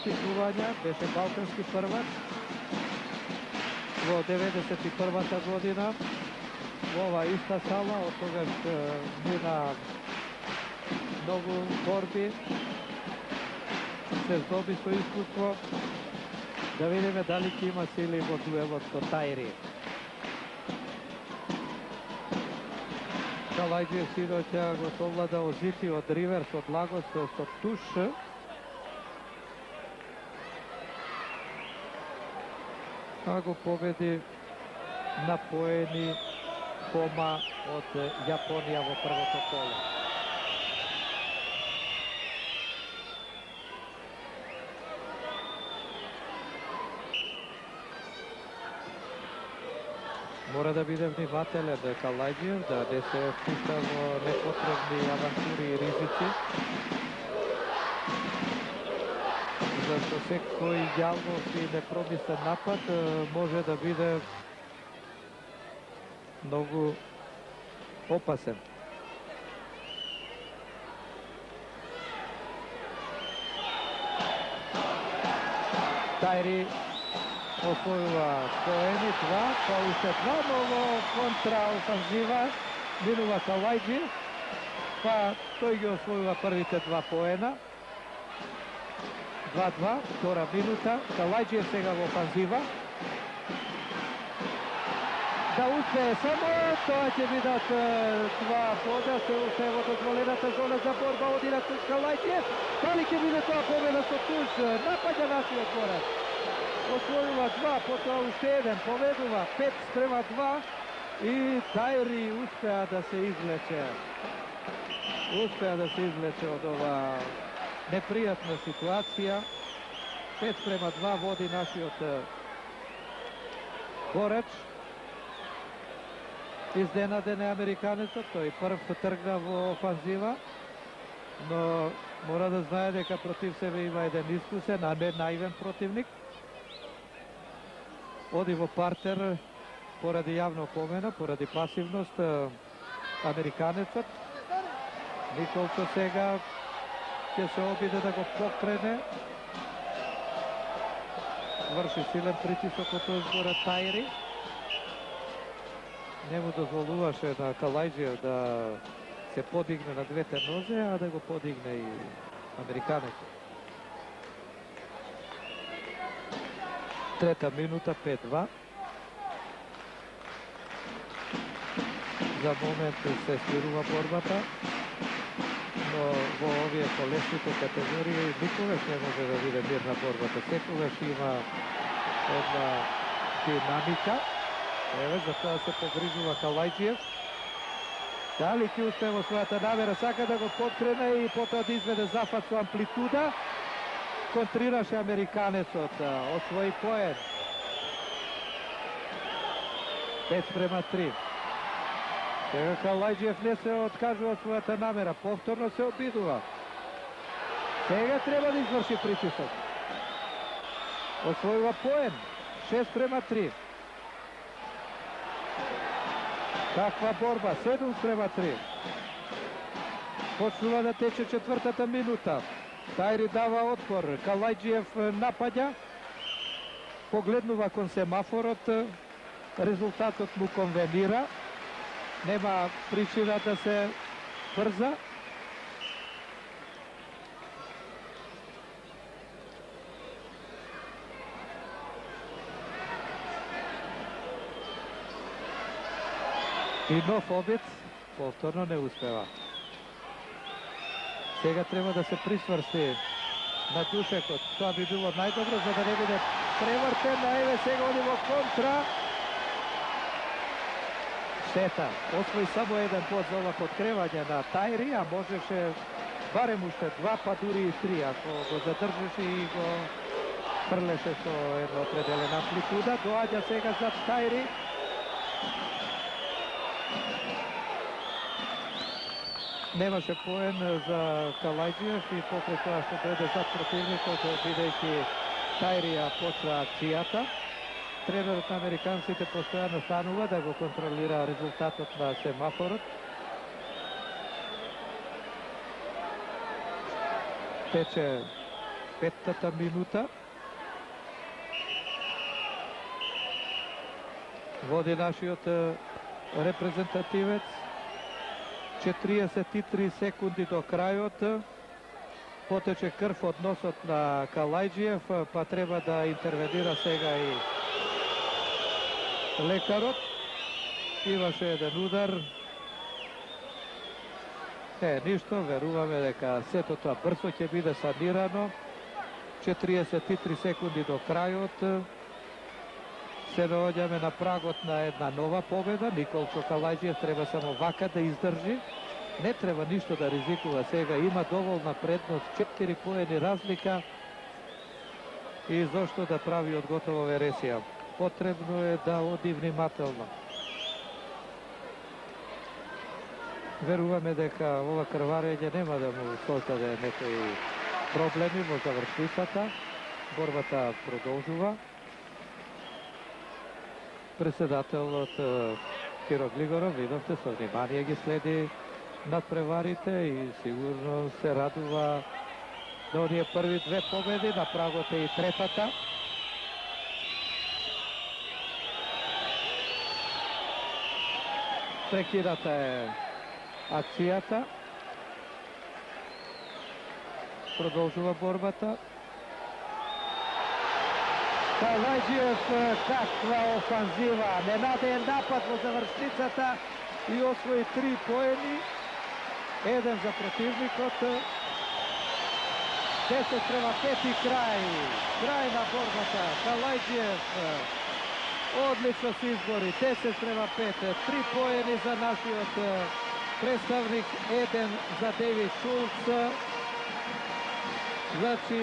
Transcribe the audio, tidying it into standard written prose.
постигнувања, беше балкански првак во 91-та година. Во ова иста сала, од тогаш мина многу борби, се здоби со искуство. Да видиме дали ќе има сили во дуелот со Тајри. Калајджиев синоќа го совлада Озити од Риверс, од Лагос со туш. А го победи на поени Кома од Јапонија во првото коло. Мора да биде внимателен Калајджиев, да не се впуста во непотребни авантури и ризици. Зашто секој јавност и непромислен напад може да биде многу опасен. Тајри освојува поени, 2, па уште 2, но во контраофанзива минува Калајджиев, па тој ги освојува првите 2 поена. 2-2, втора минута, Калајджиев сега во офанзива. Да успее само, тоа ќе бидат 2 пода, се уште во дозволената зона за борба, одира тук Калајджиев. Дали ќе биде тоа победа со туш, напаѓа нашиот борец. Освојува 2, потоа уште 1, поведува 5-2 и Тајри успеа да се извлече. Успеа да се извлече од ова непријатна ситуација. 5-2 води нашиот борец. Изненаден е американецот, тој прв тргна во офанзива, но мора да знае дека против себе има еден искусен, а не наивен противник. Оди во партер поради јавна опомена, поради пасивност американецот. Николсо сега ќе се обиде да го покрене. Врши силен притисок од збора Тајри. Не му дозволуваше на Калајджиев да се подигне на двете нозе, а да го подигне и американецот. Трета минута, 5-2. За момент се свирува борбата, но во овие колесните категории никогаш не може да биде мирна борбата. Секогаш има една динамика. Еве, за тоа се погрижува Калајджиев. Дали ќе успее во својата намера, сака да го подкрене и потоа да изведе зафат со амплитуда. Контрираше американецот, освои поен. 5-3. Сега Калајджиев не се откажува својата намера, повторно се обидува. Сега треба да изврши притисок. Освојува поен. 6-3. Каква борба? 7-3. Почнува да тече четвртата минута. Тајри дава отпор, Калајджиев напаѓа, погледнува кон семафорот, резултатот му конвенира, нема причина да се брза. И нов обид, повторно не успева. Сега треба да се присврсти на душекот. Тоа би било најдобро за да не биде превртен. Еве сега оди во контра. Штета. Освои само еден пот за ова подкревање на Тајри, а можеше барем уште 2, па дури и 3, ако го задржеше и го фрлеше со една определена амплитуда. Доаѓа сега за Тајри. Немаше поен за Калајджиев и покрај тоа што дојде зад противникот, бидејќи Тајри ја почна акцијата. Тренерот на американците постојано станува да го контролира резултатот на семафорот. Тече 5-та минута. Води нашиот репрезентативец. 43 секунди до крајот. Потече крв од носот на Калајджиев, па треба да интервенира сега и лекарот. Имаше еден удар. Ништо, веруваме дека сето тоа брзо ќе биде санирано. 43 секунди до крајот. Се наоѓаме на прагот на една нова победа. Николчо Калајджиев треба само вака да издржи. Не треба ништо да ризикува сега. Има доволна предност, 4 поени разлика. И зошто да прави од готова вересија. Потребно е да оди внимателно. Веруваме дека ова крварење нема да му создаде некои проблеми во завршницата. Борбата продолжува. Председателот Киро Глигоров, видовте, со внимание ги следи надпреварите и сигурно се радува на оние први две победи, на прагот е и третата. Прекината е акцијата. Продолжува борбата. Калајджиев, каква офанзива, ненадеен напад во завршницата и освои 3 поени, 1 за противникот. 10-5 и крај на борбата. Калајджиев одлично се избори, 10-5, 3 поени за нашиот представник, 1 за Девид Шулц. Значи